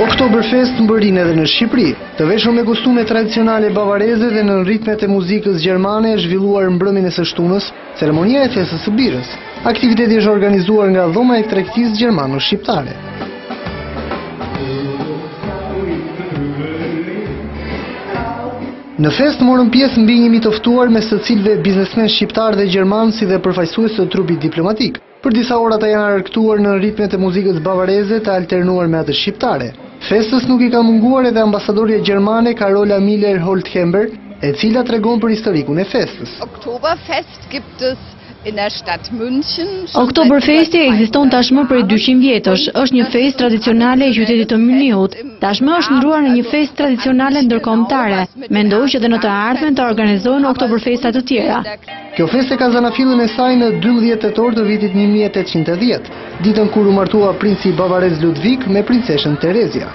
Oktoberfest mbërrin edhe në Shqipëri. Të veshur me kostume tradicionale bavareze dhe në ritmet e muzikës gjermane e zhvilluar mbrëmjen e së shtunës ceremonia e festës së birës. Aktiviteti është organizuar nga Dhoma e Tregtisë Gjermano-Shqiptare. Në fest morën pjesë mbi 1000 të ftuar, mes të cilëve biznesmen shqiptar dhe gjerman si dhe përfaqësues të trupit diplomatik. Për disa ora ata janë argëtuar në ritmet e muzikës bavareze të alternuar me atë shqiptare. Festës nuk i ka munguar edhe ambasadorja gjermane Carola Miller-Holthember, e cila tregon për historikun e festës. Oktoberfest gibt es in der Stadt München. Oktoberfesti ekziston tashmë prej 200 vjetësh. Është një festë tradicionale e qytetit të Muniut. Tashmë është ndruar në një festë tradicionale ndërkombëtare. Mendoj që edhe në të ardhmen të organizohen Oktoberfesta të tjera. Kjo festë ka zanafillin e saj në 12 tetor të vitit 1810, ditën kur u martua princi bavarez Ludvik me princeshën Terezia.